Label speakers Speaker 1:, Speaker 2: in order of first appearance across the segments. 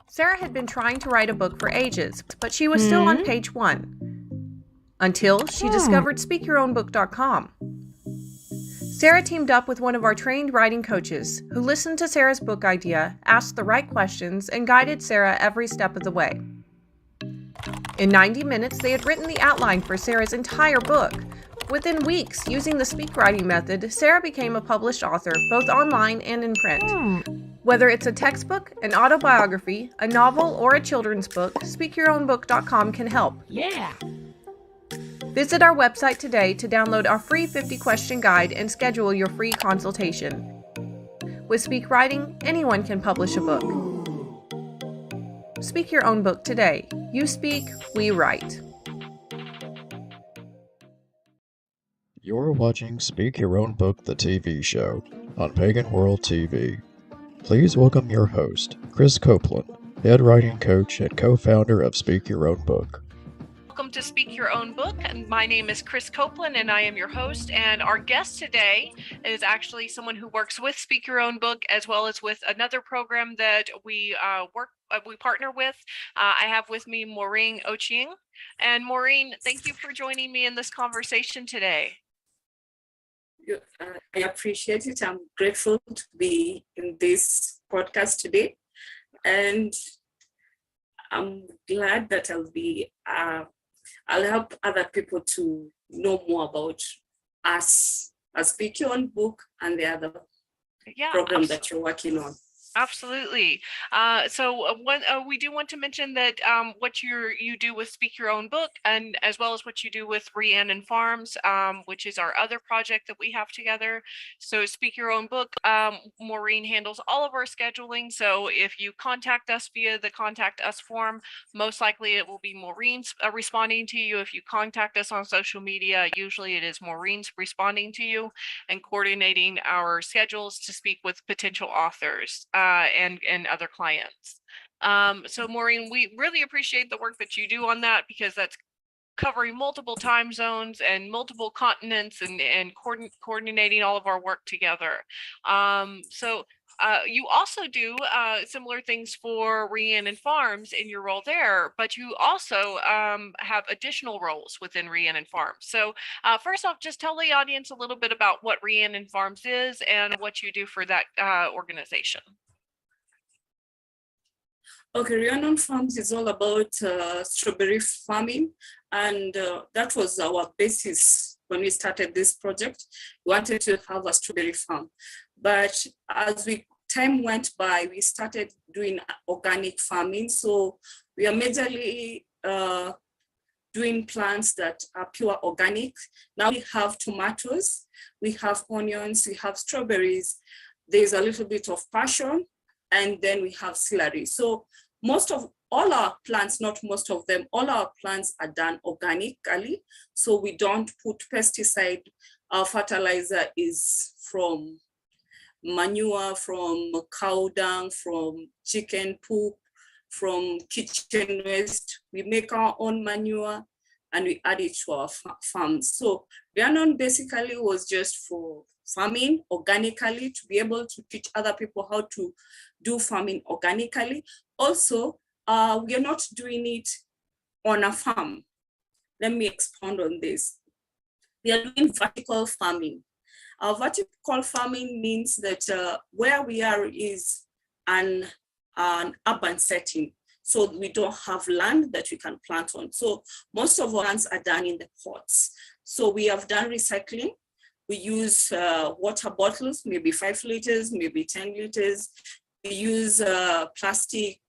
Speaker 1: Sarah had been trying to write a book for ages, but she was still on page 1. Until she discovered speakyourownbook.com. Sarah teamed up with one of our trained writing coaches, who listened to Sarah's book idea, asked the right questions, and guided Sarah every step of the way. In 90 minutes, they had written the outline for Sarah's entire book. Within weeks, using the speak writing method, Sarah became a published author, both online and in print. Whether it's a textbook, an autobiography, a novel, or a children's book, speakyourownbook.com can help.
Speaker 2: Yeah.
Speaker 1: Visit our website today to download our free 50-question guide and schedule your free consultation. With Speak Writing, anyone can publish a book. Speak your own book today. You speak, we write.
Speaker 3: You're watching Speak Your Own Book, the TV show, on Pagan World TV. Please welcome your host, Krys Copeland, head writing coach and co-founder of Speak Your Own Book.
Speaker 1: Welcome to Speak Your Own Book, and my name is Krys Copeland, and I am your host. And our guest today is actually someone who works with Speak Your Own Book, as well as with another program that we partner with. I have with me Maureen Ochieng, and Maureen, thank you for joining me in this conversation today.
Speaker 4: I appreciate it. I'm grateful to be in this podcast today, and I'm glad that I'll help other people to know more about us, Speak Your Own Book, and the other program that you're working on.
Speaker 1: Absolutely. So we do want to mention that what you do with Speak Your Own Book, and as well as what you do with Rhiannon Farms, which is our other project that we have together. So Speak Your Own Book, Maureen handles all of our scheduling. So if you contact us via the Contact Us form, most likely it will be Maureen responding to you. If you contact us on social media, usually it is Maureen's responding to you and coordinating our schedules to speak with potential authors. And other clients. So Maureen, we really appreciate the work that you do on that, because that's covering multiple time zones and multiple continents and coordinating all of our work together. So you also do similar things for Rhiannon Farms in your role there, but you also have additional roles within Rhiannon Farms. So first off, just tell the audience a little bit about what Rhiannon Farms is and what you do for that organization.
Speaker 4: Okay, Rhiannon Farms is all about strawberry farming, and that was our basis when we started this project. We wanted to have a strawberry farm, but as time went by, we started doing organic farming. So we are majorly doing plants that are pure organic. Now we have tomatoes, we have onions, we have strawberries. There's a little bit of passion, and then we have celery. So all our plants, not most of them, all our plants are done organically. So we don't put pesticide. Our fertilizer is from manure, from cow dung, from chicken poop, from kitchen waste. We make our own manure and we add it to our farms. So Rhiannon basically was just for farming organically, to be able to teach other people how to do farming organically. Also, we are not doing it on a farm. Let me expound on this. We are doing vertical farming. Vertical farming means that where we are is an urban setting. So we don't have land that we can plant on. So most of our plants are done in the pots. So we have done recycling. We use water bottles, maybe 5 liters, maybe 10 liters. We use plastic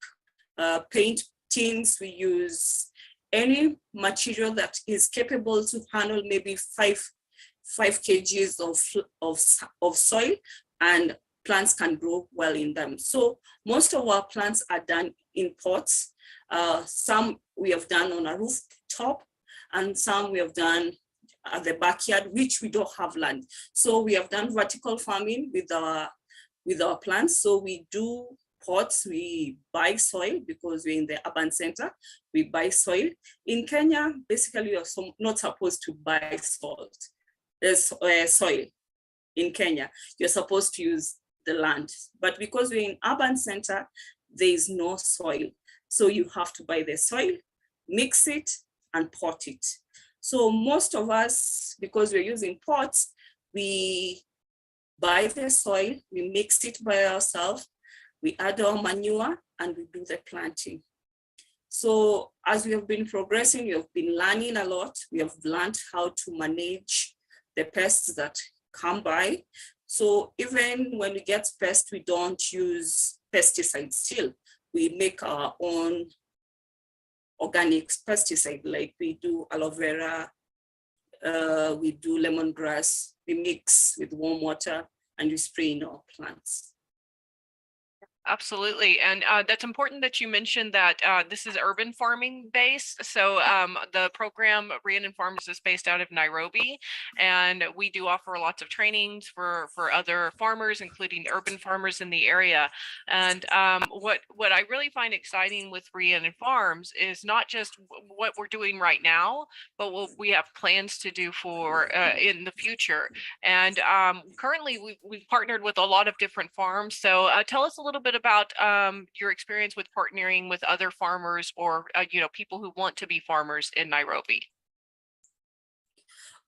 Speaker 4: paint tins. We use any material that is capable to handle maybe 5 kgs of soil, and plants can grow well in them. So most of our plants are done in pots. Some we have done on a rooftop, and some we have done at the backyard, which we don't have land. So we have done vertical farming with our plants. So we do pots, we buy soil because we're in the urban center, we buy soil. In Kenya, basically you're not supposed to buy soil. In Kenya, you're supposed to use the land. But because we're in urban center, there is no soil. So you have to buy the soil, mix it, and pot it. So most of us, because we're using pots, we buy the soil, we mix it by ourselves, we add our manure, and we do the planting. So as we have been progressing, we have been learning a lot. We have learned how to manage the pests that come by. So even when we get pests, we don't use pesticides still. We make our own organic pesticide, like we do aloe vera, we do lemongrass, we mix with warm water and we spray in our plants.
Speaker 1: Absolutely. And that's important that you mentioned that this is urban farming based. So the program Rhiannon Farms is based out of Nairobi, and we do offer lots of trainings for other farmers, including urban farmers in the area. And what I really find exciting with Rhiannon Farms is not just what we're doing right now, but what we have plans to do for in the future. And currently we've partnered with a lot of different farms. So tell us a little bit about your experience with partnering with other farmers or people who want to be farmers in Nairobi.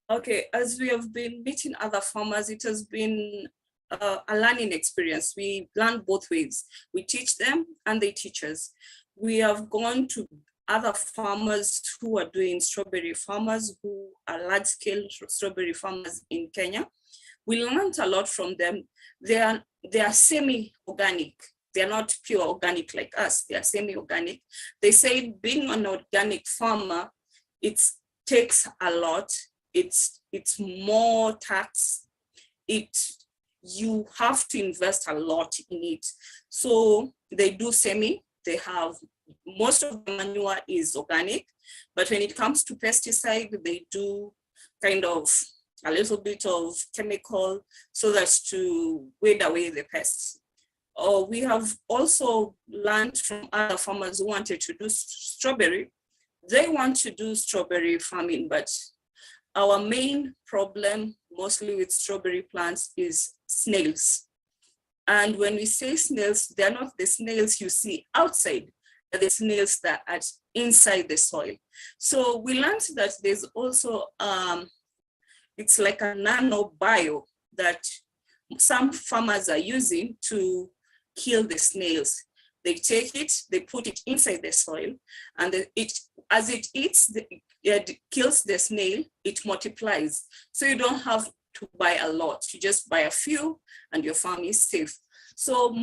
Speaker 4: Okay, as we have been meeting other farmers, it has been a learning experience. We learn both ways. We teach them and they teach us. We have gone to other farmers who are doing strawberry farmers, who are large-scale strawberry farmers in Kenya. We learned a lot from them. They are semi-organic. They are not pure organic like us. They are semi-organic. They say being an organic farmer, it takes a lot. It's more tax. You have to invest a lot in it. So they do semi. They have most of the manure is organic, but when it comes to pesticide, they do kind of a little bit of chemical so that's to wade away the pests. We have also learned from other farmers who wanted to do strawberry. They want to do strawberry farming, but our main problem mostly with strawberry plants is snails. And when we say snails, they're not the snails you see outside, they're the snails that are inside the soil. So we learned that there's also, it's like a nanobio that some farmers are using to kill the snails. They take it, they put it inside the soil, and as it eats, it kills the snail, it multiplies. So you don't have to buy a lot, you just buy a few and your farm is safe. So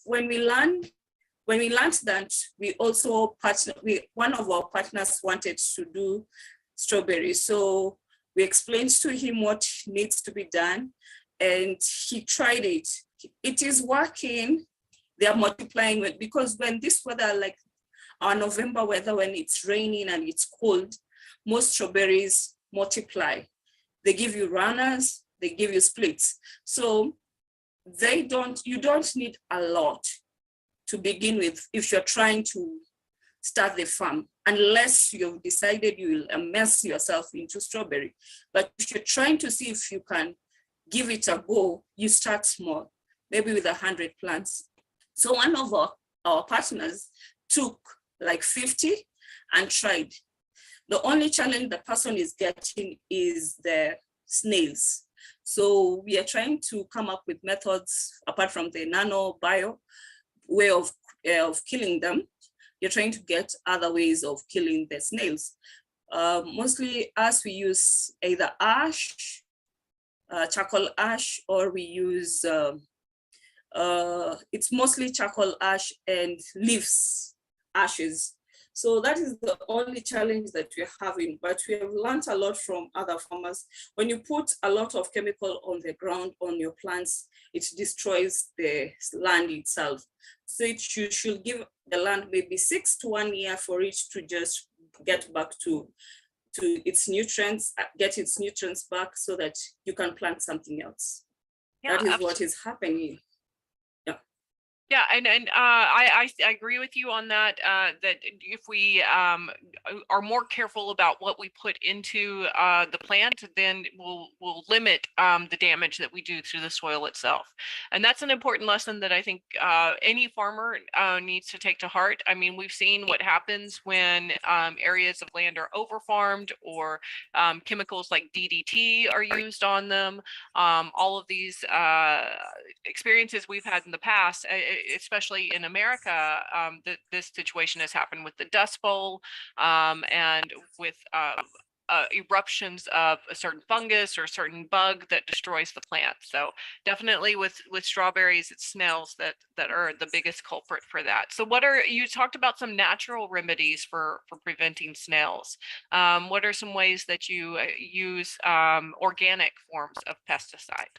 Speaker 4: when we learned that, we also one of our partners wanted to do strawberries. So we explained to him what needs to be done, and he tried it. It is working. They are multiplying it because when this weather, like our November weather, when it's raining and it's cold, most strawberries multiply. They give you runners, they give you splits. So you don't need a lot to begin with if you're trying to start the farm, unless you've decided you will immerse yourself into strawberry. But if you're trying to see if you can give it a go, you start small, maybe with 100 plants. So one of our partners took like 50 and tried. The only challenge the person is getting is the snails. So we are trying to come up with methods apart from the nanobio way of killing them. You're trying to get other ways of killing the snails. Mostly us, we use either ash, charcoal ash, or we use, it's mostly charcoal ash and leaves, ashes. So that is the only challenge that we're having, but we have learned a lot from other farmers. When you put a lot of chemical on the ground, on your plants, it destroys the land itself. So you should give the land maybe 6 to 1 year for it to just get back to its nutrients, get its nutrients back so that you can plant something else. Yeah, that is what is happening.
Speaker 1: Yeah, and I agree with you on that. That if we are more careful about what we put into the plant, then we'll limit the damage that we do to the soil itself. And that's an important lesson that I think any farmer needs to take to heart. I mean, we've seen what happens when areas of land are overfarmed or chemicals like DDT are used on them. All of these experiences we've had in the past, especially in America, that this situation has happened with the Dust Bowl and with eruptions of a certain fungus or a certain bug that destroys the plant. So definitely with strawberries, it's snails that are the biggest culprit for that. So what are, you talked about some natural remedies for preventing snails. What are some ways that you use organic forms of pesticide?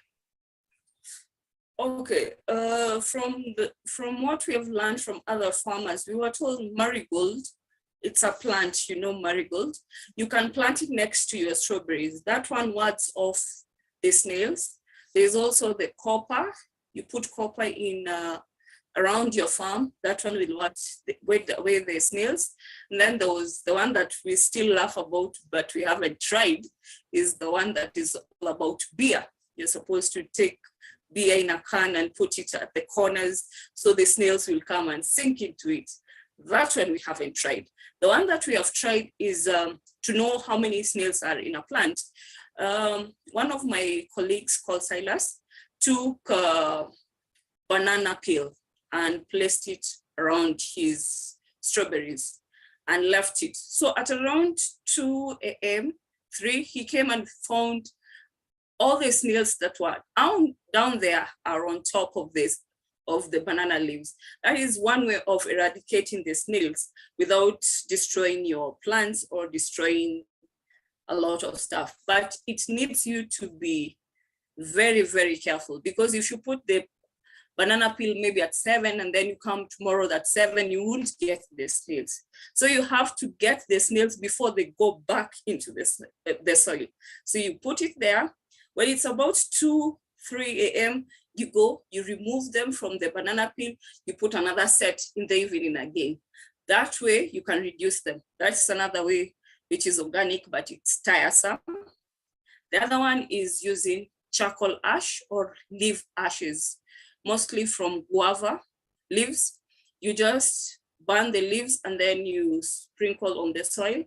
Speaker 4: Okay, from what we have learned from other farmers, we were told marigold, it's a plant, you know, marigold. You can plant it next to your strawberries. That one wards off the snails. There's also the copper. You put copper in around your farm. That one will watch away the snails. And then there was the one that we still laugh about, but we haven't tried, is the one that is all about beer. You're supposed to take beer in a can and put it at the corners so the snails will come and sink into it. That one we haven't tried. The one that we have tried is to know how many snails are in a plant. One of my colleagues called Silas took a banana peel and placed it around his strawberries and left it. So at around 2 a.m., 3, he came and found all the snails that were down there are on top of the banana leaves. That is one way of eradicating the snails without destroying your plants or destroying a lot of stuff. But it needs you to be very, very careful, because if you put the banana peel maybe at 7 and then you come tomorrow at 7, you won't get the snails. So you have to get the snails before they go back into the soil. So you put it there. When it's about 2, 3 a.m., you go, you remove them from the banana peel, you put another set in the evening again. That way you can reduce them. That's another way, which is organic, but it's tiresome. The other one is using charcoal ash or leaf ashes, mostly from guava leaves. You just burn the leaves and then you sprinkle on the soil.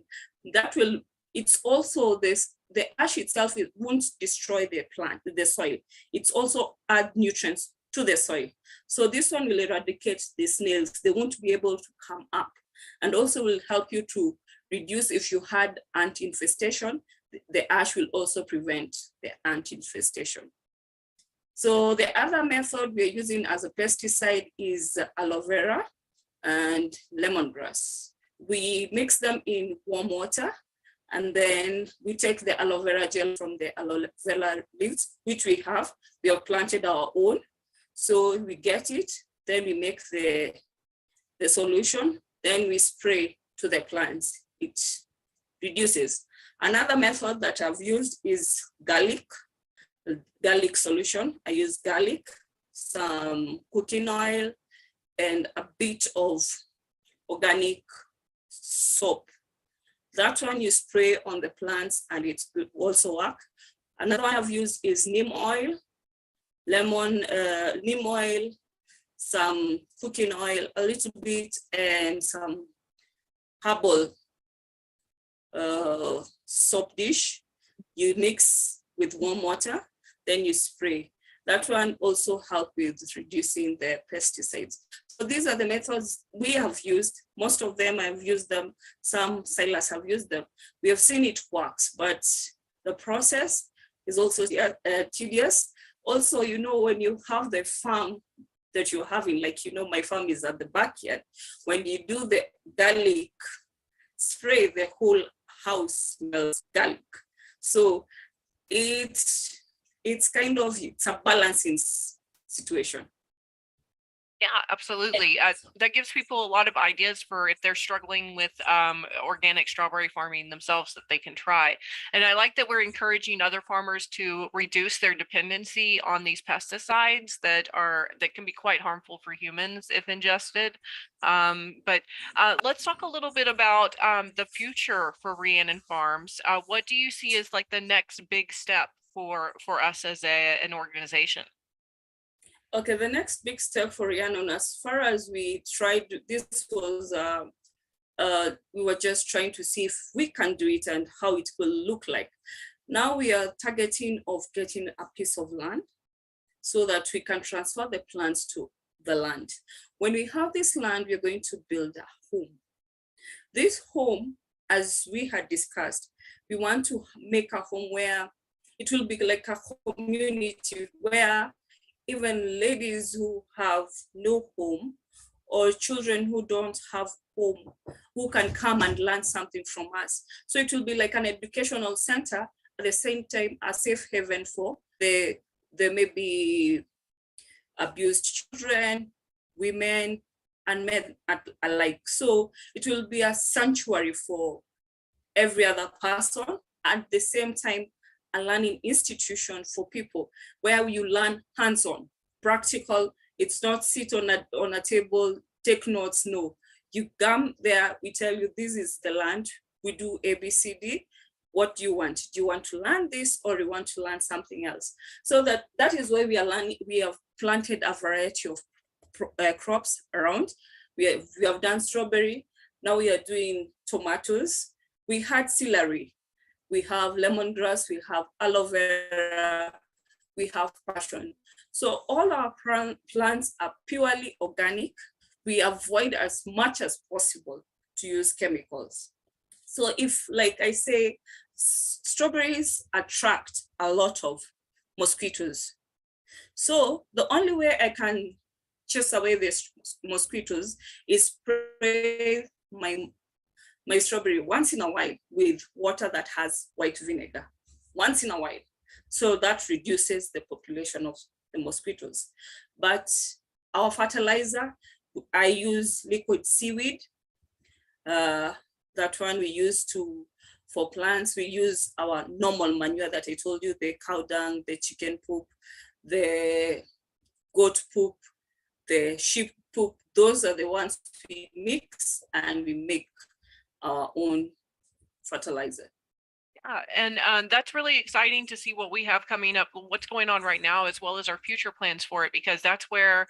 Speaker 4: That will, it's also this, the ash itself, it won't destroy the plant, the soil. It's also add nutrients to the soil. So this one will eradicate the snails. They won't be able to come up, and also will help you to reduce if you had ant infestation. The ash will also prevent the ant infestation. So the other method we're using as a pesticide is aloe vera and lemongrass. We mix them in warm water, and then we take the aloe vera gel from the aloe vera leaves, which we have planted our own. So we get it, then we make the solution, then we spray to the plants. It reduces. Another method that I've used is garlic solution. I use garlic, some cooking oil, and a bit of organic soap. That one you spray on the plants and it will also work. Another one I've used is neem oil, neem oil, some cooking oil, a little bit, and some herbal soap dish. You mix with warm water, then you spray. That one also helps with reducing the pesticides. So these are the methods we have used. Most of them I've used them. Some sailors have used them. We have seen it works, but the process is also tedious. Also, you know, when you have the farm that you're having, like, you know, my farm is at the backyard. When you do the garlic spray, the whole house smells garlic. So it's kind of, it's a balancing situation.
Speaker 1: Yeah, absolutely. That gives people a lot of ideas for if they're struggling with organic strawberry farming themselves that they can try. And I like that we're encouraging other farmers to reduce their dependency on these pesticides that can be quite harmful for humans if ingested. But let's talk a little bit about the future for Rhiannon Farms. What do you see as like the next big step for us as an organization?
Speaker 4: Okay, the next big step for Rhiannon, as far as we tried, this was, we were just trying to see if we can do it and how it will look like. Now we are targeting of getting a piece of land so that we can transfer the plants to the land. When we have this land, we're going to build a home. This home, as we had discussed, we want to make a home where it will be like a community where even ladies who have no home or children who don't have home, who can come and learn something from us. So it will be like an educational center, at the same time a safe haven for the maybe abused children, women, and men alike. So it will be a sanctuary for every other person, at the same time a learning institution for people where you learn hands-on, practical. It's not sit on a table, take notes. No, you come there, we tell you this is the land, we do ABCD. What do you want? Do you want to learn this or you want to learn something else? So that is why we are learning. We have planted a variety of crops around. We have done strawberry. Now we are doing tomatoes. We had celery. We have lemongrass. We have aloe vera. We have passion. So all our plants are purely organic. We avoid as much as possible to use chemicals. So if, like I say, strawberries attract a lot of mosquitoes. So the only way I can chase away these mosquitoes is spray my strawberry once in a while with water that has white vinegar, once in a while. So that reduces the population of the mosquitoes. But our fertilizer, I use liquid seaweed. That one we use for plants. We use our normal manure that I told you, the cow dung, the chicken poop, the goat poop, the sheep poop. Those are the ones we mix and we make our own fertilizer.
Speaker 1: Yeah, and that's really exciting to see what we have coming up, what's going on right now, as well as our future plans for it, because that's where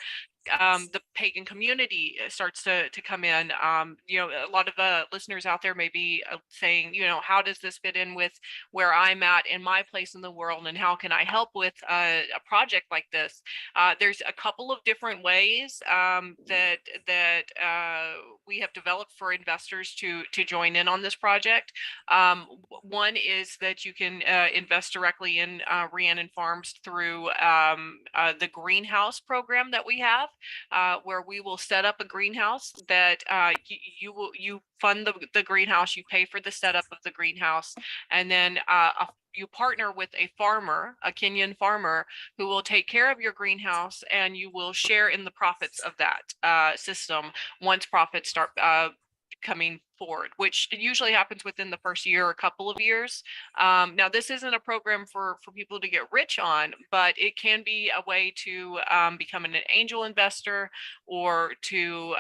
Speaker 1: the pagan community starts to come in. A lot of listeners out there may be saying, how does this fit in with where I'm at in my place in the world, and how can I help with a project like this? There's a couple of different ways that we have developed for investors to join in on this project. One is that you can invest directly in Rhiannon Farms through the greenhouse program that we have, where we will set up a greenhouse that you fund the greenhouse, you pay for the setup of the greenhouse, and then you partner with a farmer, a Kenyan farmer, who will take care of your greenhouse, and you will share in the profits of that system once profits start coming forward, which usually happens within the first year or a couple of years. Now, this isn't a program for people to get rich on, but it can be a way to become an angel investor or to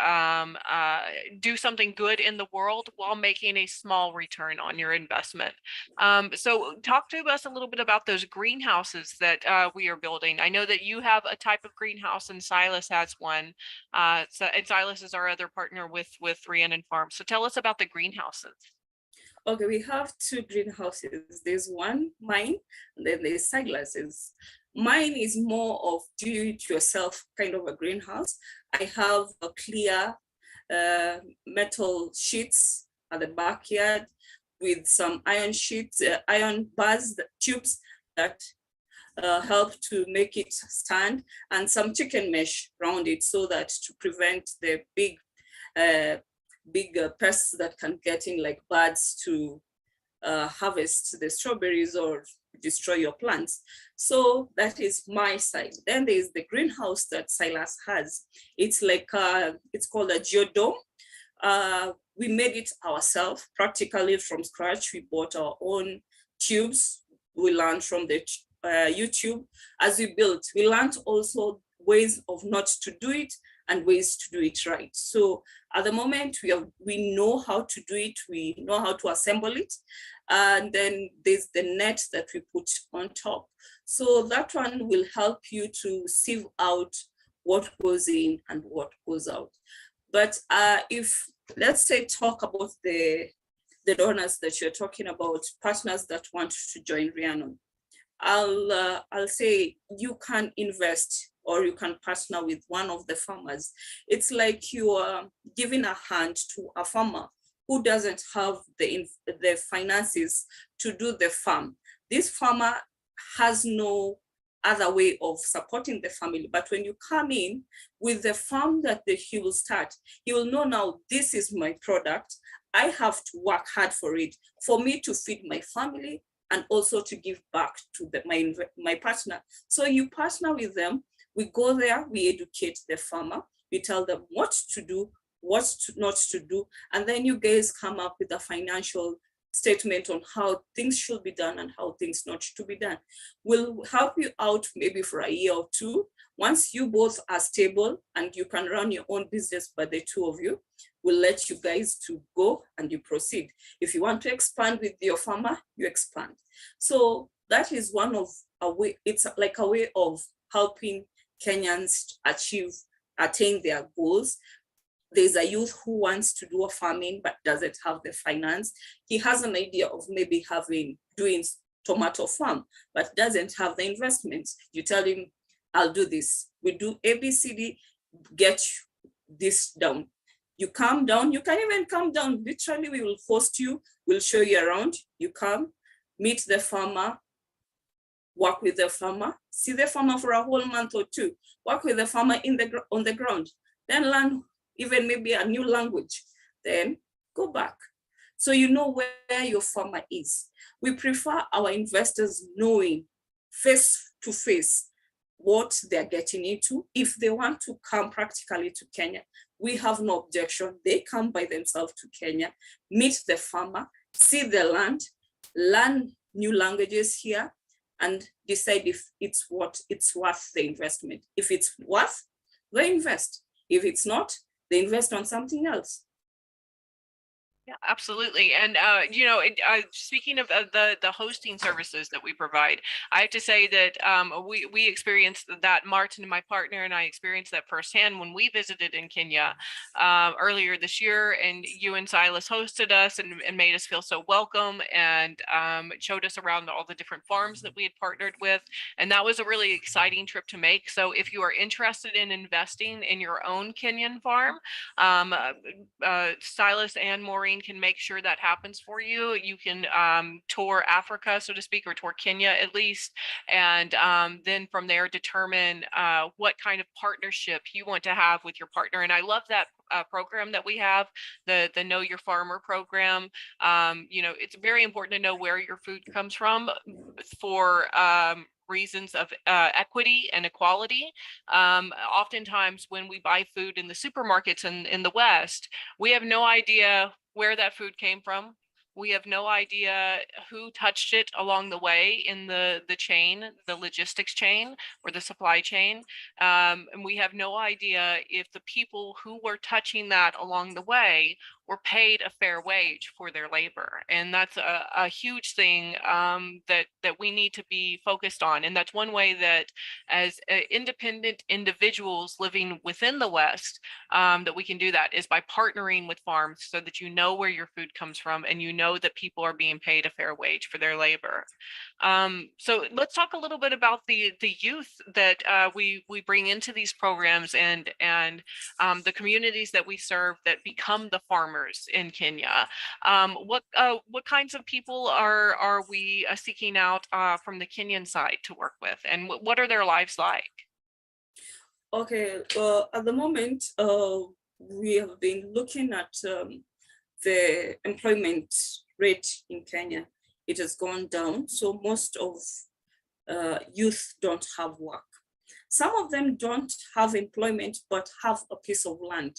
Speaker 1: do something good in the world while making a small return on your investment. So talk to us a little bit about those greenhouses that we are building. I know that you have a type of greenhouse and Silas has one. And Silas is our other partner with Rhiannon Farms. So tell us about the greenhouses.
Speaker 4: Okay, we have two greenhouses. There's one, mine, and then there's Silas's. Mine is more of do-it-yourself kind of a greenhouse. I have a clear metal sheets at the backyard with some iron sheets, iron bars, tubes that help to make it stand, and some chicken mesh around it so that to prevent the big pests that can get in, like birds, to harvest the strawberries or destroy your plants. So that is my side. Then there is the greenhouse that Silas has. It's like it's called a geodome. We made it ourselves, practically from scratch. We bought our own tubes. We learned from the YouTube as we built. We learned also ways of not to do it and ways to do it right. So at the moment, we know how to do it. We know how to assemble it. And then there's the net that we put on top. So that one will help you to sieve out what goes in and what goes out. But if, let's say, talk about the donors that you're talking about, partners that want to join Rhiannon, I'll say you can invest or you can partner with one of the farmers. It's like you are giving a hand to a farmer who doesn't have the finances to do the farm. This farmer has no other way of supporting the family. But when you come in with the farm that he will start, he will know now this is my product. I have to work hard for it, for me to feed my family and also to give back to my partner. So you partner with them. We go there, we educate the farmer, we tell them what to do, what not to do, and then you guys come up with a financial statement on how things should be done and how things not to be done. We'll help you out maybe for a year or two. Once you both are stable and you can run your own business by the two of you, we'll let you guys to go and you proceed. If you want to expand with your farmer, you expand. So that is one of a way, it's like a way of helping Kenyans attain their goals. There's a youth who wants to do a farming but doesn't have the finance. He has an idea of maybe doing tomato farm, but doesn't have the investments. You tell him, I'll do this. We do ABCD, get this down. You come down, you can even come down. Literally, we will host you, we'll show you around. You come, meet the farmer, work with the farmer, see the farmer for a whole month or two, work with the farmer on the ground, then learn even maybe a new language, then go back. So you know where your farmer is. We prefer our investors knowing face to face what they're getting into. If they want to come practically to Kenya, we have no objection. They come by themselves to Kenya, meet the farmer, see the land, learn new languages here, and decide if it's worth the investment. If it's worth, they invest. If it's not, they invest on something else.
Speaker 1: Yeah, absolutely. And, speaking of the hosting services that we provide, I have to say that we experienced that, Martin, my partner, and I experienced that firsthand when we visited in Kenya earlier this year, and you and Silas hosted us and made us feel so welcome, and showed us around all the different farms that we had partnered with. And that was a really exciting trip to make. So if you are interested in investing in your own Kenyan farm, Silas and Maureen can make sure that happens for you. You can tour Africa, so to speak, or tour Kenya at least, and then from there determine what kind of partnership you want to have with your partner. And I love that program that we have, the Know Your Farmer program. It's very important to know where your food comes from for reasons of equity and equality. Oftentimes when we buy food in the supermarkets in the West, we have no idea where that food came from. We have no idea who touched it along the way in the chain, the logistics chain or the supply chain. And we have no idea if the people who were touching that along the way were paid a fair wage for their labor. And that's a huge thing that we need to be focused on. And that's one way that as independent individuals living within the West, that we can do that is by partnering with farms so that you know where your food comes from and you know that people are being paid a fair wage for their labor. So let's talk a little bit about the youth that we bring into these programs and the communities that we serve that become the farmers in Kenya. What kinds of people are we seeking out from the Kenyan side to work with, and what are their lives like?
Speaker 4: Okay, at the moment, we have been looking at the employment rate in Kenya. it has gone down. So most of youth don't have work. Some of them don't have employment, but have a piece of land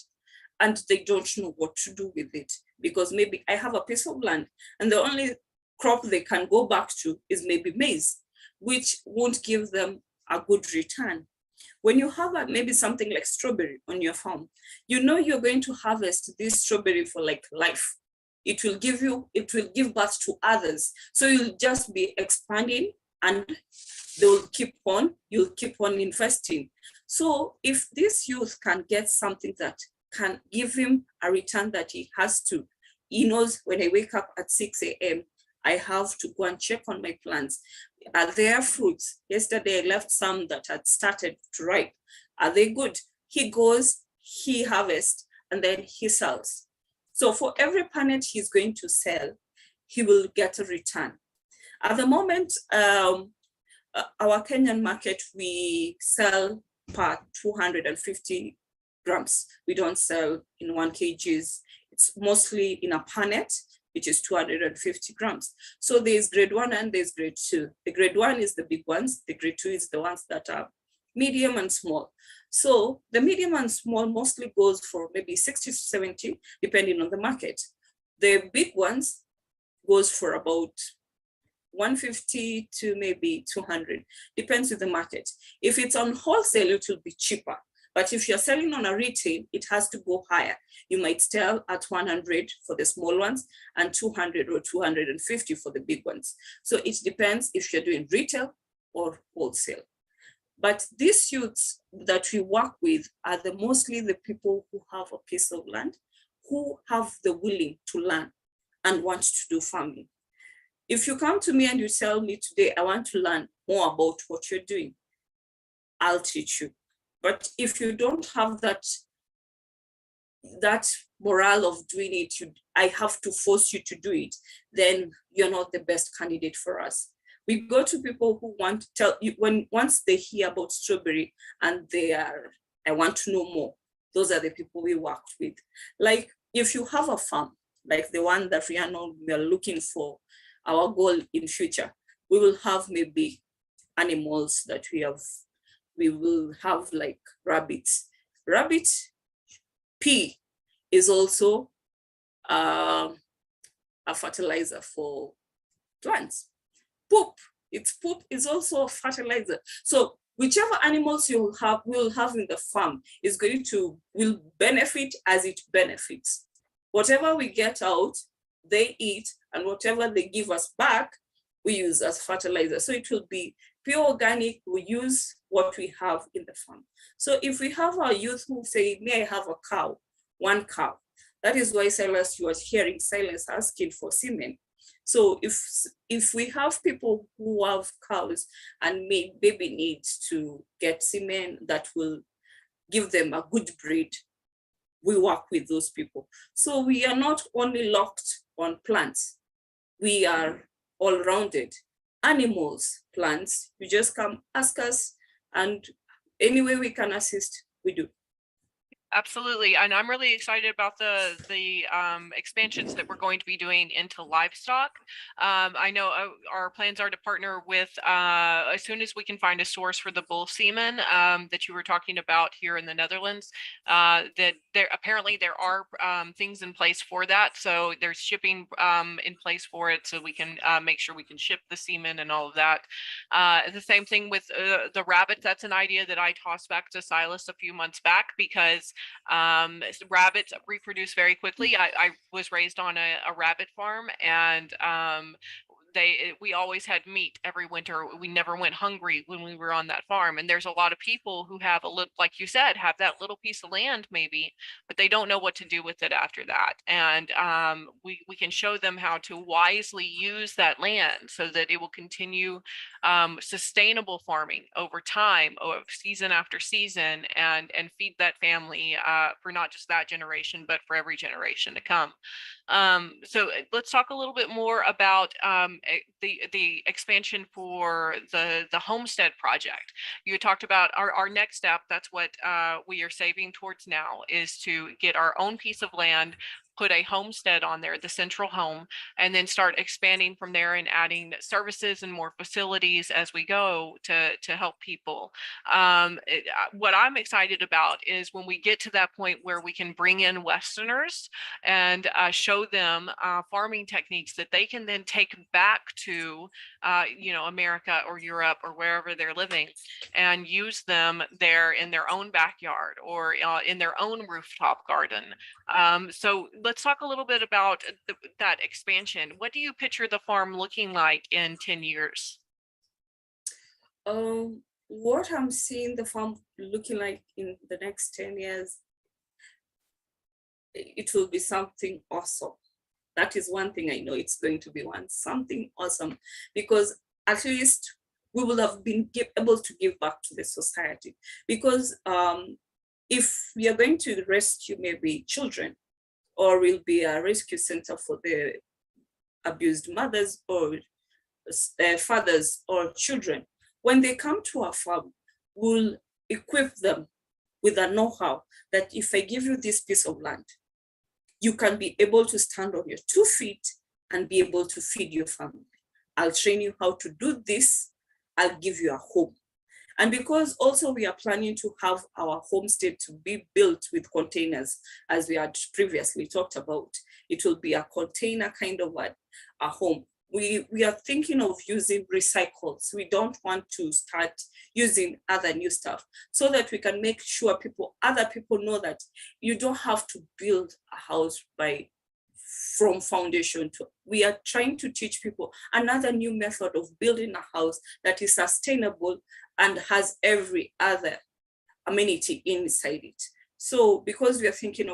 Speaker 4: and they don't know what to do with it, because maybe I have a piece of land and the only crop they can go back to is maybe maize, which won't give them a good return. When you have maybe something like strawberry on your farm, you know you're going to harvest this strawberry for like life. It will give birth to others. So you'll just be expanding and you'll keep on investing. So if this youth can get something that can give him a return that he has to, he knows when I wake up at 6 a.m., I have to go and check on my plants. Are there fruits? Yesterday I left some that had started to ripe. Are they good? He goes, he harvests, and then he sells. So for every punnet he's going to sell, he will get a return. At the moment, our Kenyan market, we sell per 250 grams. We don't sell in 1 kgs. It's mostly in a punnet, which is 250 grams. So there's grade 1 and there's grade 2. The grade 1 is the big ones. The grade 2 is the ones that are medium and small. So the medium and small mostly goes for maybe 60 to 70, depending on the market. The big ones goes for about 150 to maybe 200, depends on the market. If it's on wholesale, it will be cheaper. But if you're selling on a retail, it has to go higher. You might sell at 100 for the small ones and 200 or 250 for the big ones. So it depends if you're doing retail or wholesale. But these youths that we work with are mostly the people who have a piece of land, who have the willing to learn and want to do farming. If you come to me and you tell me today, I want to learn more about what you're doing, I'll teach you. But if you don't have that morale of doing it, I have to force you to do it, then you're not the best candidate for us. We go to people who want to tell you, once they hear about strawberry and I want to know more, those are the people we work with. Like if you have a farm, like the one that Rhiannon, we are looking for, our goal in future, we will have maybe animals that we will have like rabbits. Rabbit pee is also a fertilizer for plants. Poop is also a fertilizer. So whichever animals will have in the farm will benefit as it benefits. Whatever we get out, they eat, and whatever they give us back, we use as fertilizer. So it will be pure organic. We use what we have in the farm. So if we have our youth who say, may I have a cow, 1 cow. That is why Silas, you are hearing Silas asking for semen. So if we have people who have cows and maybe need to get semen that will give them a good breed, we work with those people. So we are not only locked on plants, we are all-rounded. Animals, plants, you just come ask us, and any way we can assist, we do.
Speaker 1: Absolutely, and I'm really excited about the expansions that we're going to be doing into livestock. I know our plans are to partner with as soon as we can find a source for the bull semen that you were talking about here in the Netherlands. That there are things in place for that, so there's shipping in place for it, so we can make sure we can ship the semen and all of that. The same thing with the rabbits. That's an idea that I tossed back to Silas a few months back, because rabbits reproduce very quickly. I was raised on a rabbit farm, and we always had meat every winter. We never went hungry when we were on that farm. And there's a lot of people who have like you said, have that little piece of land maybe, but they don't know what to do with it after that. And we can show them how to wisely use that land so that it will continue sustainable farming over time, season after season, and feed that family for not just that generation, but for every generation to come. So let's talk a little bit more about the expansion for the homestead project. You talked about our next step. That's what we are saving towards now, is to get our own piece of land, put a homestead on there, the central home, and then start expanding from there and adding services and more facilities as we go to help people. What I'm excited about is when we get to that point where we can bring in Westerners and show them farming techniques that they can then take back to America or Europe or wherever they're living, and use them there in their own backyard or in their own rooftop garden. So let's talk a little bit about that expansion. What do you picture the farm looking like in 10 years?
Speaker 4: What I'm seeing the farm looking like in the next 10 years, it will be something awesome. That is one thing I know it's going to be something awesome, because at least we will have been able to give back to the society. Because if we are going to rescue maybe children, or will be a rescue center for the abused mothers or fathers or children, when they come to our farm, we'll equip them with a know-how that if I give you this piece of land, you can be able to stand on your 2 feet and be able to feed your family. I'll train you how to do this. I'll give you a home. And because also we are planning to have our homestead to be built with containers, as we had previously talked about, it will be a container kind of a home. We are thinking of using recycles. We don't want to start using other new stuff, so that we can make sure other people know that you don't have to build a house from foundation to. We are trying to teach people another new method of building a house that is sustainable and has every other amenity inside it. So because we are thinking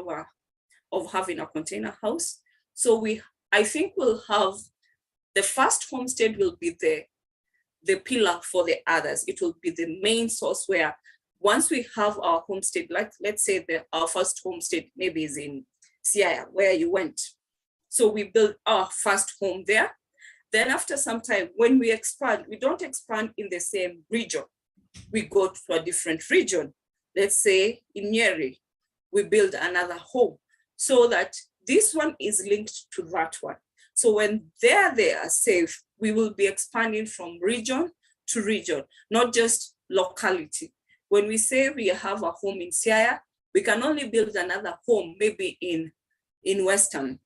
Speaker 4: of having a container house, so I think we'll have the first homestead will be the pillar for the others. It will be the main source where once we have our homestead, like let's say our first homestead maybe is in Siaya, where you went. So we build our first home there. Then after some time, when we expand, we don't expand in the same region. We go to a different region. Let's say in Nyeri, we build another home, so that this one is linked to that one. So when they are safe, we will be expanding from region to region, not just locality. When we say we have a home in Siaya, we can only build another home maybe in Western,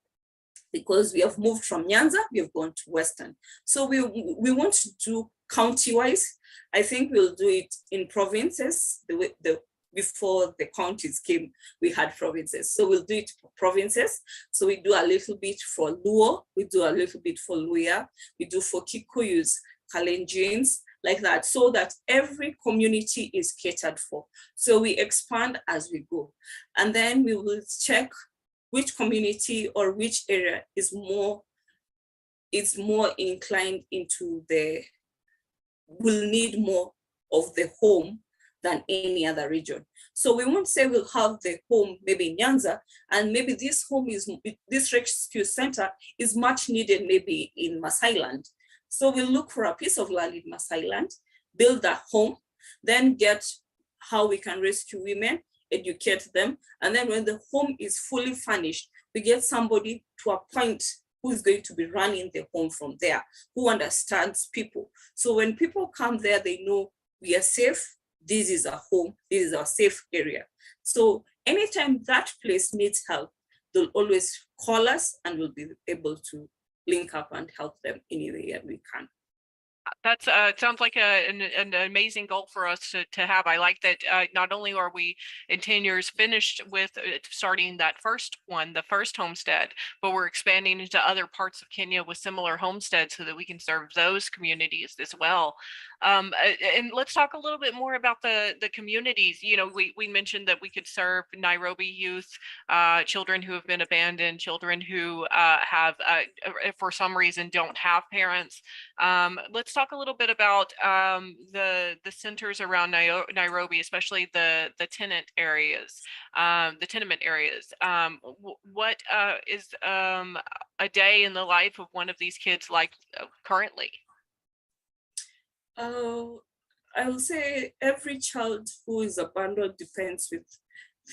Speaker 4: because we have moved from Nyanza, we have gone to Western. So we want to do county-wise. I think we'll do it in provinces. Before the counties came, we had provinces. So we'll do it for provinces. So we do a little bit for Luo, we do a little bit for Luya, we do for Kikuyus, Kalenjins, like that, so that every community is catered for. So we expand as we go. And then we will check which community or which area is more inclined into will need more of the home than any other region. So we won't say we'll have the home maybe in Nyanza, and maybe this rescue center is much needed maybe in Masai land. So we'll look for a piece of land in Masai land, build a home, then get how we can rescue women, educate them. And then when the home is fully furnished, we get somebody to appoint who is going to be running the home from there, who understands people. So when people come there, they know we are safe, this is a home, this is a safe area. So anytime that place needs help, they'll always call us and we'll be able to link up and help them any way we can.
Speaker 1: That's sounds like an amazing goal for us to have. I like that not only are we in 10 years finished with starting that first homestead, but we're expanding into other parts of Kenya with similar homesteads so that we can serve those communities as well. And let's talk a little bit more about the communities. You know, we mentioned that we could serve Nairobi youth, children who have been abandoned, children who have for some reason don't have parents. Let's talk a little bit about the centers around Nairobi, especially the tenement areas. What is a day in the life of one of these kids like currently?
Speaker 4: I will say every child who is abandoned depends with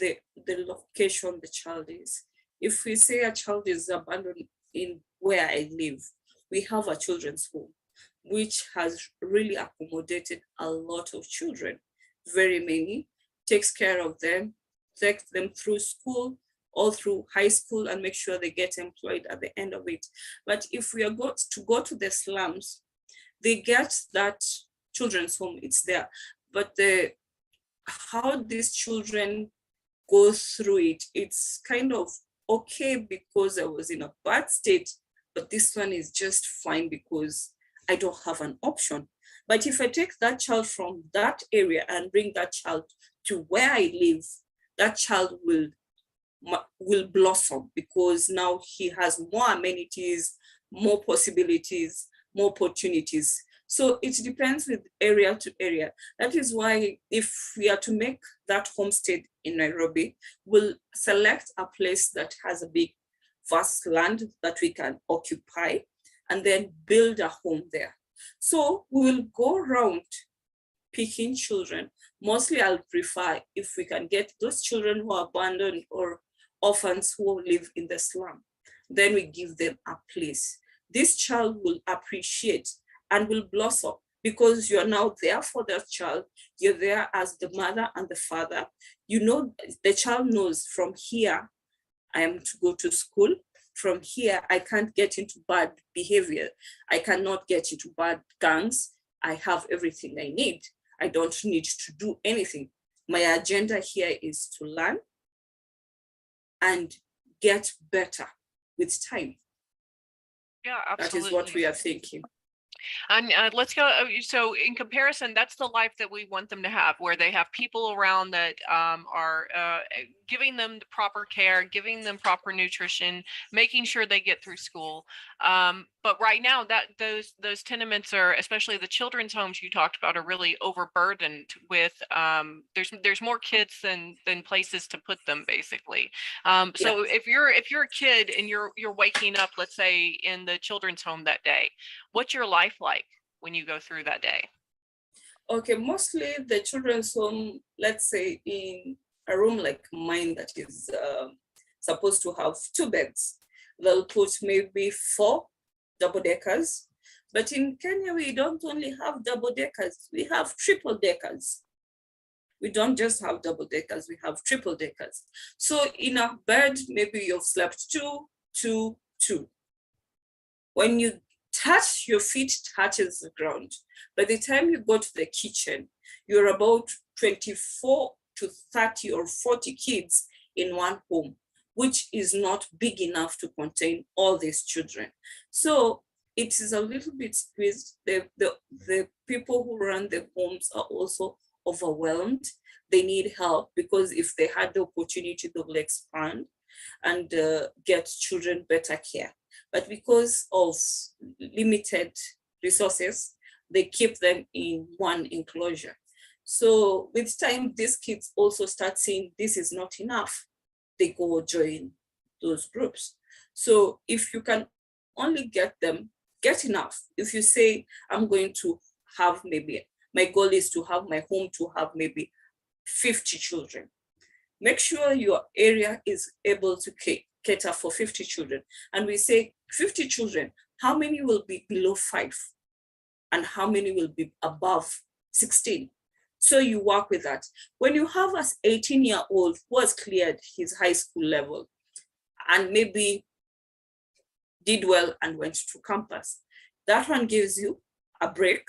Speaker 4: the location the child is. If we say a child is abandoned in where I live, we have a children's home, which has really accommodated a lot of children, very many, takes care of them, takes them through school, all through high school, and make sure they get employed at the end of it. But if we are going to go to the slums, they get that children's home, it's there. But how these children go through it, it's kind of okay because I was in a bad state, but this one is just fine because I don't have an option. But if I take that child from that area and bring that child to where I live, that child will blossom because now he has more amenities, more possibilities, more opportunities. So it depends with area to area. That is why if we are to make that homestead in Nairobi, we'll select a place that has a big, vast land that we can occupy and then build a home there. So we will go around picking children. Mostly I'll prefer if we can get those children who are abandoned or orphans who live in the slum, then we give them a place. This child will appreciate and will blossom because you're now there for that child. You're there as the mother and the father. You know, the child knows from here, I am to go to school. From here, I can't get into bad behavior. I cannot get into bad gangs. I have everything I need. I don't need to do anything. My agenda here is to learn and get better with time.
Speaker 1: Yeah, absolutely.
Speaker 4: That is what we are thinking.
Speaker 1: And let's go. So in comparison, that's the life that we want them to have, where they have people around that are giving them the proper care, giving them proper nutrition, making sure they get through school. But right now, that those tenements are, especially the children's homes you talked about, are really overburdened with. There's more kids than places to put them, basically. So if you're a kid and you're waking up, let's say in the children's home that day, what's your life like when you go through that day?
Speaker 4: Okay, mostly the children's home, let's say in a room like mine that is supposed to have 2 beds, they'll put maybe 4 double deckers. But in Kenya, we don't only have double deckers, we have triple deckers. We don't just have double deckers, we have triple deckers. So in a bed, maybe you've slept 2, 2, 2. When you touch, your feet touches the ground. By the time you go to the kitchen, you're about 24 to 30 or 40 kids in one home, which is not big enough to contain all these children. So it is a little bit squeezed. The people who run the homes are also overwhelmed. They need help because if they had the opportunity, they will expand and get children better care. But because of limited resources, they keep them in one enclosure. So with time, these kids also start seeing this is not enough. They go join those groups. So if you can only get enough. If you say, I'm going to have maybe, my goal is to have my home to have maybe 50 children. Make sure your area is able to cater for 50 children. And we say 50 children, how many will be below 5? And how many will be above 16? So you work with that. When you have an 18-year-old who has cleared his high school level and maybe did well and went to campus, that one gives you a break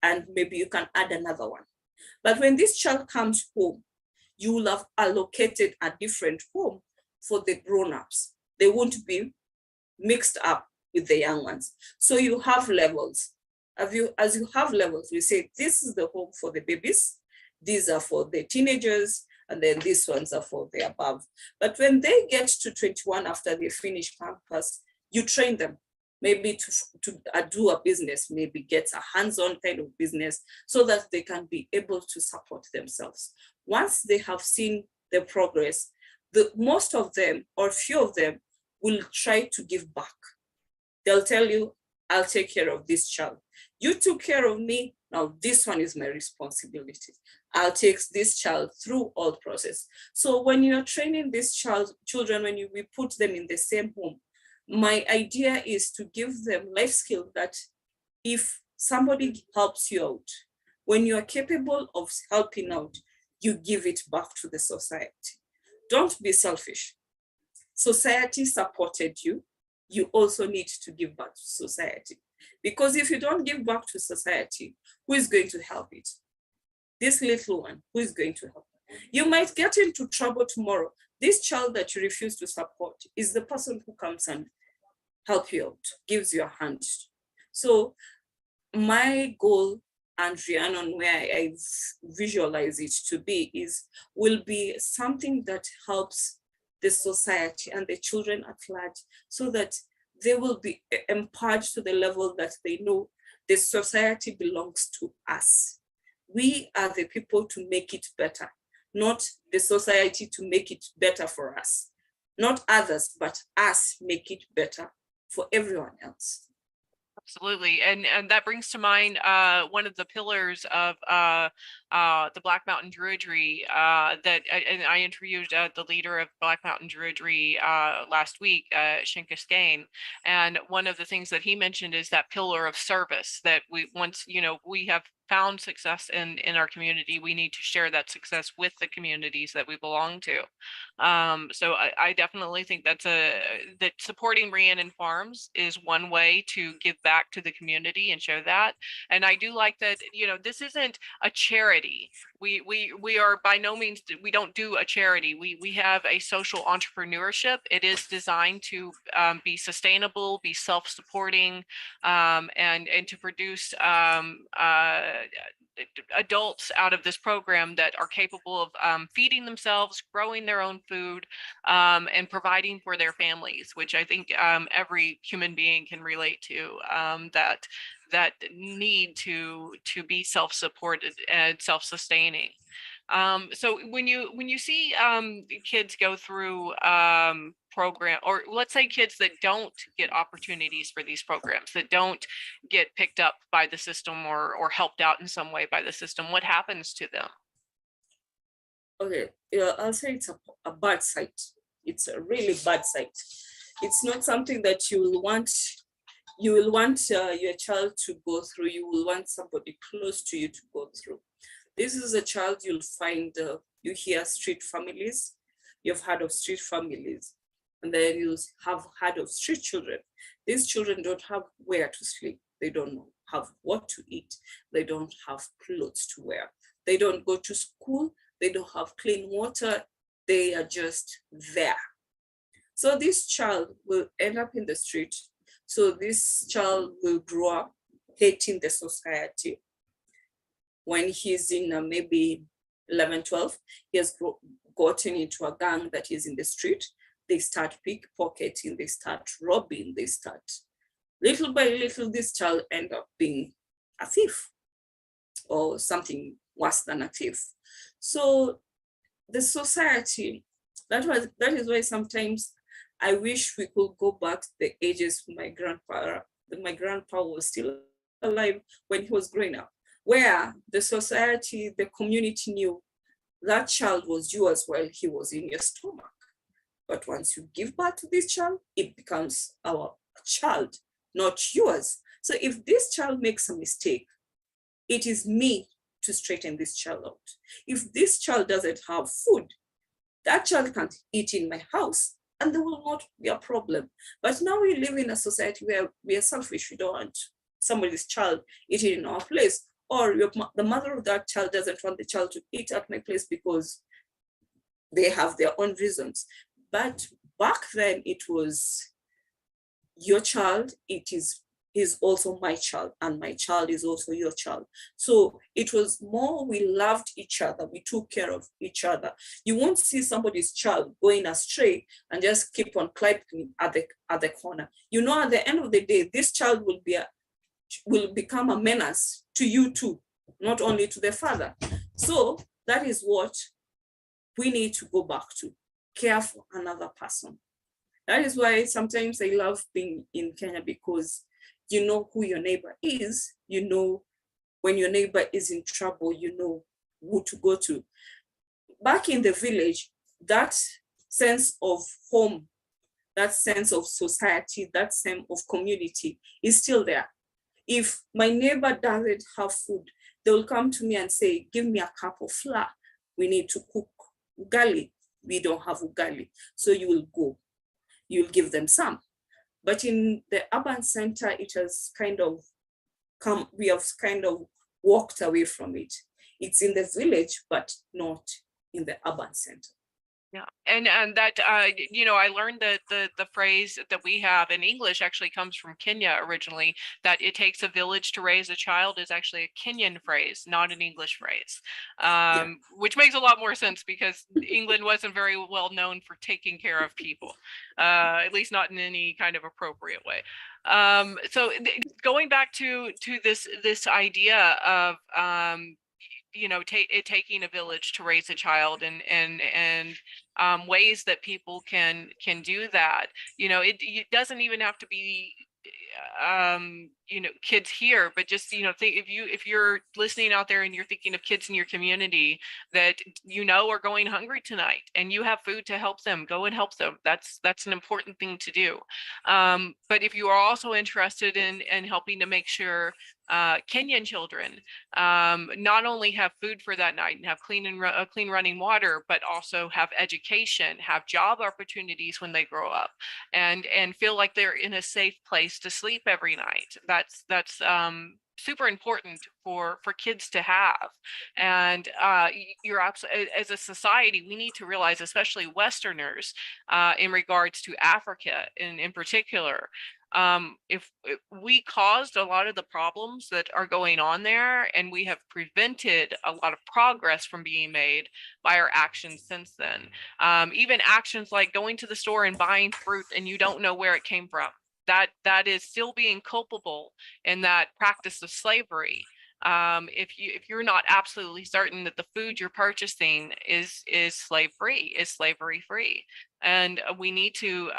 Speaker 4: and maybe you can add another one. But when this child comes home, you will have allocated a different home for the grown-ups. They won't be mixed up with the young ones. So you have levels. As you have levels, we say, this is the home for the babies, these are for the teenagers, and then these ones are for the above. But when they get to 21 after they finish campus, you train them maybe to do a business, maybe get a hands-on kind of business so that they can be able to support themselves. Once they have seen the progress, most of them or few of them will try to give back. They'll tell you, I'll take care of this child. You took care of me, now this one is my responsibility. I'll take this child through all process. So when you're training these children, when we put them in the same home, my idea is to give them life skills that if somebody helps you out, when you are capable of helping out, you give it back to the society. Don't be selfish. Society supported you. You also need to give back to society. Because if you don't give back to society, who is going to help it? This little one, who is going to help? You might get into trouble tomorrow. This child that you refuse to support is the person who comes and help you out, gives you a hand. So my goal, and Rhiannon, where I visualize it to be, will be something that helps the society and the children at large, so that they will be empowered to the level that they know the society belongs to us. We are the people to make it better, not the society to make it better for us. Not others, but us make it better for everyone else.
Speaker 1: Absolutely. And that brings to mind one of the pillars of the Black Mountain Druidry and I interviewed the leader of Black Mountain Druidry last week, Shinka Skane. And one of the things that he mentioned is that pillar of service, that once we have found success in our community, we need to share that success with the communities that we belong to. So I definitely think that supporting Rhiannon Farms is one way to give back to the community and show that. And I do like that, this isn't a charity. We are by no means, we don't do a charity. We have a social entrepreneurship. It is designed to be sustainable, be self-supporting, and to produce adults out of this program that are capable of feeding themselves, growing their own food, and providing for their families, which I think every human being can relate to, that need to be self-supported and self-sustaining. So when you see kids go through program, or let's say kids that don't get opportunities for these programs, that don't get picked up by the system or helped out in some way by the system, what happens to them?
Speaker 4: Okay, yeah, I'll say it's a bad sight. It's a really bad sight. It's not something that you will want your child to go through. You will want somebody close to you to go through. This is a child you'll find, you hear street families, you've heard of street families, and then you have heard of street children. These children don't have where to sleep. They don't have what to eat. They don't have clothes to wear. They don't go to school. They don't have clean water. They are just there. So this child will end up in the street. So this child will grow up hating the society. When he's in maybe 11, 12, he has gotten into a gang that is in the street. They start pickpocketing, they start robbing, they start, little by little, this child end up being a thief or something worse than a thief. So the society, that is why sometimes I wish we could go back to the ages when my grandpa was still alive when he was growing up, where the society, the community knew that child was yours while he was in your stomach. But once you give birth to this child, it becomes our child, not yours. So if this child makes a mistake, it is me to straighten this child out. If this child doesn't have food, that child can't eat in my house, and there will not be a problem. But now we live in a society where we are selfish. We don't want somebody's child eating in our place, or the mother of that child doesn't want the child to eat at my place because they have their own reasons. But back then it was your child, it is also my child, and my child is also your child. So it was more, we loved each other, we took care of each other. You won't see somebody's child going astray and just keep on climbing at the corner. You know, at the end of the day, this child will become a menace to you too, not only to the father. So that is what we need to go back to, care for another person. That is why sometimes I love being in Kenya, because you know who your neighbor is, you know when your neighbor is in trouble, you know to go to. Back in the village, that sense of home, that sense of society, that sense of community is still there. If my neighbor doesn't have food, they will come to me and say, give me a cup of flour. We need to cook ugali. We don't have ugali. So you will go, you'll give them some. But in the urban center, it has kind of come, we have kind of walked away from it. It's in the village, but not in the urban center.
Speaker 1: Yeah, and that I learned that the phrase that we have in English actually comes from Kenya originally. That it takes a village to raise a child is actually a Kenyan phrase, not an English phrase, which makes a lot more sense because England wasn't very well known for taking care of people, at least not in any kind of appropriate way. So going back to this idea of taking a village to raise a child and ways that people can do that. It doesn't even have to be kids here, but just think, if you're listening out there and you're thinking of kids in your community that are going hungry tonight and you have food to help them, go and help them. That's an important thing to do. But if you are also interested in helping to make sure Kenyan children not only have food for that night and have clean running water, but also have education, have job opportunities when they grow up, and feel like they're in a safe place to sleep every night. That's super important for kids to have. And you're absolutely, as a society, we need to realize, especially Westerners, in regards to Africa in particular, if we caused a lot of the problems that are going on there, and we have prevented a lot of progress from being made by our actions since then. Even actions like going to the store and buying fruit and you don't know where it came from, that is still being culpable in that practice of slavery. If you're not absolutely certain that the food you're purchasing is slavery free. And we need to,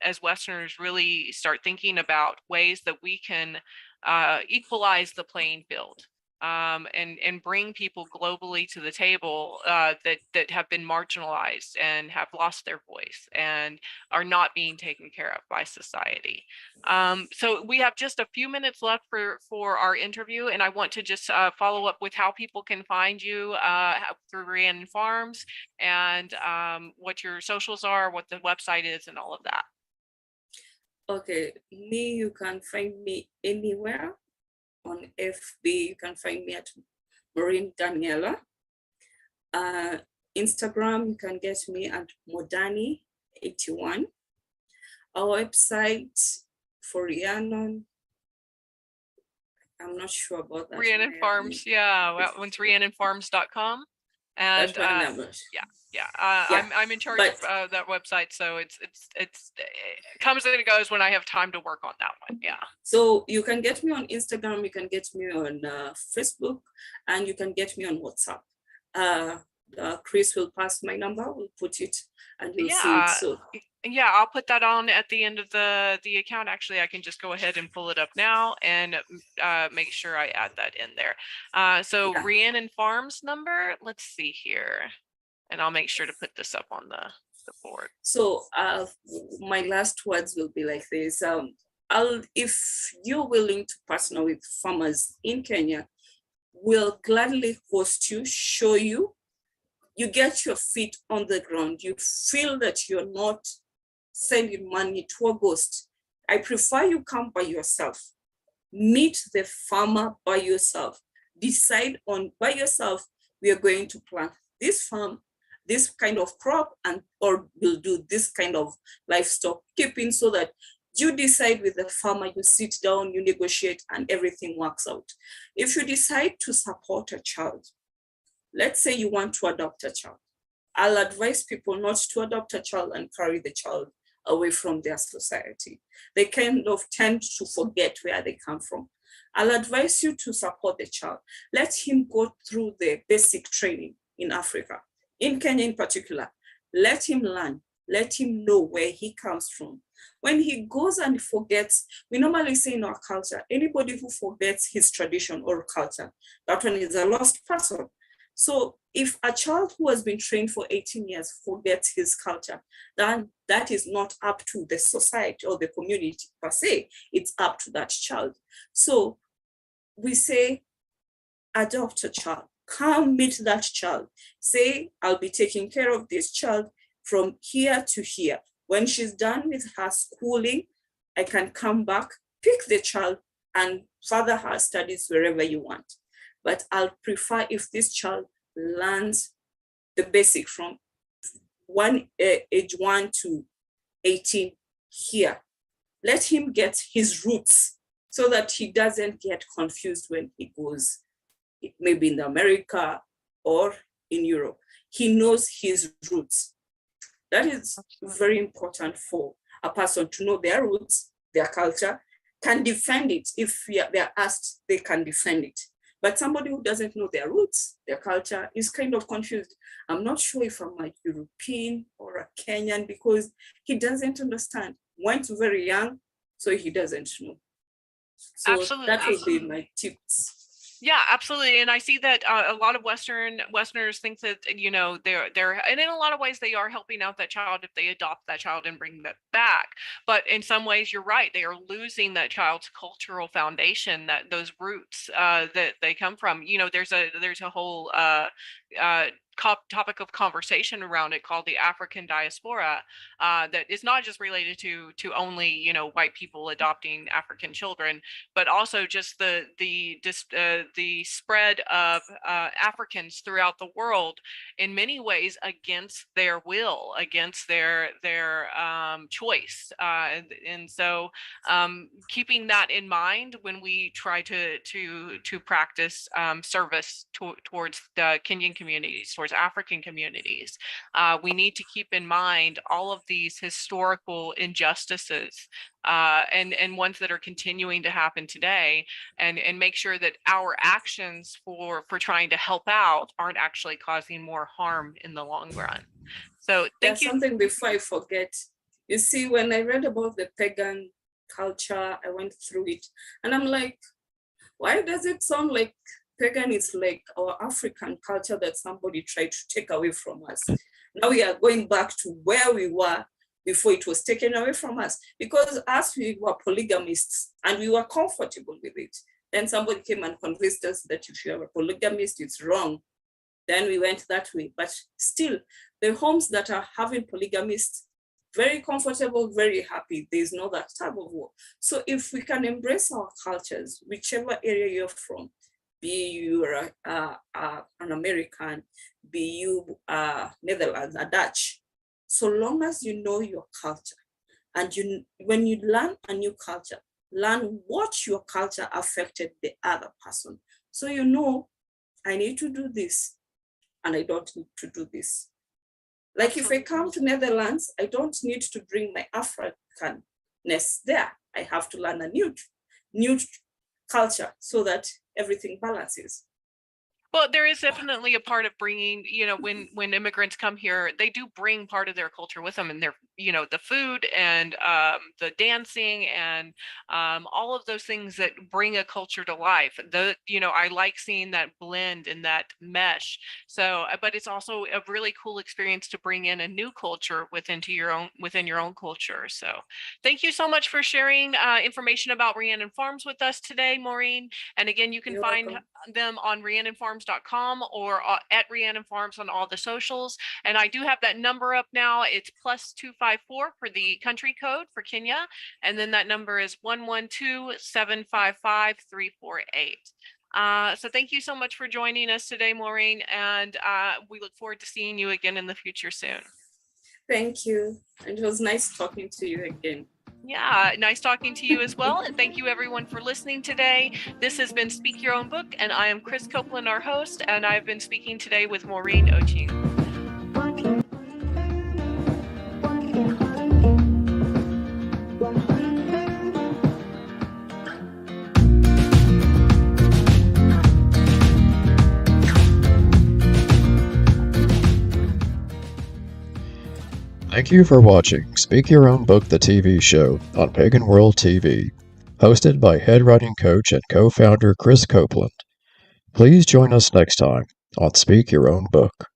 Speaker 1: as Westerners, really start thinking about ways that we can equalize the playing field, and bring people globally to the table that have been marginalized and have lost their voice and are not being taken care of by society. So we have just a few minutes left for our interview, and I want to just follow up with how people can find you through Rhiannon Farms, and what your socials are, what the website is, and all of that.
Speaker 4: Okay, you can find me anywhere. On FB, you can find me at Maureen Daniela. Instagram, you can get me at Modani81. Our website for Rhiannon, I'm not sure about that.
Speaker 1: Rhiannon Farms, yeah, that one's rhiannonfarms.com. And I'm in charge of that website, so it comes and it goes when I have time to work on that one. Yeah.
Speaker 4: So you can get me on Instagram, you can get me on Facebook, and you can get me on WhatsApp. Krys will pass my number. We'll put it, and you'll see it. So
Speaker 1: yeah, I'll put that on at the end of the account. Actually, I can just go ahead and pull it up now and make sure I add that in there. So yeah. Rhiannon Farms number, let's see here, and I'll make sure to put this up on the board.
Speaker 4: So my last words will be like this. If you're willing to partner with farmers in Kenya, we'll gladly host you, show you. You get your feet on the ground. You feel that you're not sending money to a ghost. I prefer you come by yourself. Meet the farmer by yourself. Decide on by yourself, we are going to plant this farm, this kind of crop, or we'll do this kind of livestock keeping, so that you decide with the farmer, you sit down, you negotiate, and everything works out. If you decide to support a child, let's say you want to adopt a child, I'll advise people not to adopt a child and carry the child away from their society. They kind of tend to forget where they come from. I'll advise you to support the child. Let him go through the basic training in Africa, in Kenya in particular. Let him learn, let him know where he comes from. When he goes and forgets, we normally say in our culture, anybody who forgets his tradition or culture, that one is a lost person. So if a child who has been trained for 18 years forgets his culture, then that is not up to the society or the community per se, it's up to that child. So we say, adopt a child, come meet that child, say, I'll be taking care of this child from here to here. When she's done with her schooling, I can come back, pick the child, and further her studies wherever you want. But I'll prefer if this child learns the basic from age 1 to 18 here. Let him get his roots so that he doesn't get confused when he goes, maybe in America or in Europe. He knows his roots. That is very important for a person to know their roots, their culture, can defend it. If they're asked, they can defend it. But somebody who doesn't know their roots, their culture, is kind of confused. I'm not sure if I'm a European or a Kenyan, because he doesn't understand. Went very young, so he doesn't know. So
Speaker 1: Absolutely.
Speaker 4: that would be my tips.
Speaker 1: Yeah, absolutely. And I see that a lot of Westerners think that, they're, and in a lot of ways they are helping out that child if they adopt that child and bring that back. But in some ways, you're right. They are losing that child's cultural foundation, that those roots that they come from. There's a whole topic of conversation around it called the African diaspora, that is not just related to only white people adopting African children, but also just the spread of Africans throughout the world in many ways against their will, against their choice, and so keeping that in mind when we try to practice service towards the Kenyan communities, towards African communities, we need to keep in mind all of these historical injustices and ones that are continuing to happen today, and make sure that our actions for trying to help out aren't actually causing more harm in the long run. So thank you.
Speaker 4: Something before I forget. You see, when I read about the pagan culture, I went through it, and I'm like, why does it sound like pagan is like our African culture that somebody tried to take away from us? Now we are going back to where we were before it was taken away from us, because us, we were polygamists and we were comfortable with it. Then somebody came and convinced us that if you are a polygamist, it's wrong. Then we went that way. But still, the homes that are having polygamists, very comfortable, very happy. There's no that type of war. So if we can embrace our cultures, whichever area you're from, be you an American, be you Netherlands, a Dutch, so long as you know your culture, and when you learn a new culture, learn what your culture affected the other person. So I need to do this, and I don't need to do this. Like if I come to Netherlands, I don't need to bring my Africanness there. I have to learn a new culture so that everything balances.
Speaker 1: Well, there is definitely a part of bringing, when immigrants come here, they do bring part of their culture with them, and their, the food and the dancing and all of those things that bring a culture to life. I like seeing that blend and that mesh. So, but it's also a really cool experience to bring in a new culture within your own culture. So, thank you so much for sharing information about Rhiannon Farms with us today, Maureen. And again, you can find them on rhiannonfarms.com or at Rhiannon Farms on all the socials. And I do have that number up now. It's +254 for the country code for Kenya. And then that number is 112-755-348. So thank you so much for joining us today, Maureen. And we look forward to seeing you again in the future soon.
Speaker 4: Thank you. It was nice talking to you again.
Speaker 1: Yeah, nice talking to you as well. And thank you everyone for listening today. This has been Speak Your Own Book, and I am Krys Copeland, our host, and I've been speaking today with Maureen Ochieng.
Speaker 3: Thank you for watching Speak Your Own Book, the TV show on Pagan World TV, hosted by head writing coach and co-founder Krys Copeland. Please join us next time on Speak Your Own Book.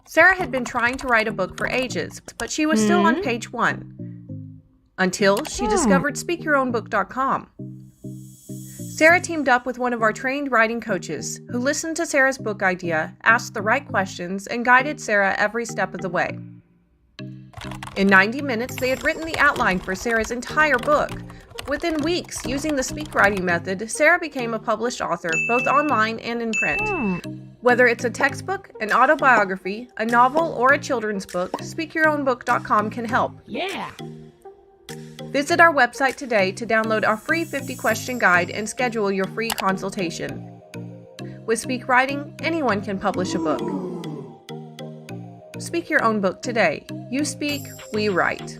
Speaker 2: Sarah had been trying to write a book for ages, but she was still on page 1. Until she discovered speakyourownbook.com. Sarah teamed up with one of our trained writing coaches who listened to Sarah's book idea, asked the right questions, and guided Sarah every step of the way. In 90 minutes, they had written the outline for Sarah's entire book. Within weeks, using the speak writing method, Sarah became a published author, both online and in print. Whether it's a textbook, an autobiography, a novel, or a children's book, speakyourownbook.com can help.
Speaker 5: Yeah.
Speaker 2: Visit our website today to download our free 50-question guide and schedule your free consultation. With Speak Writing, anyone can publish a book. Speak your own book today. You speak, we write.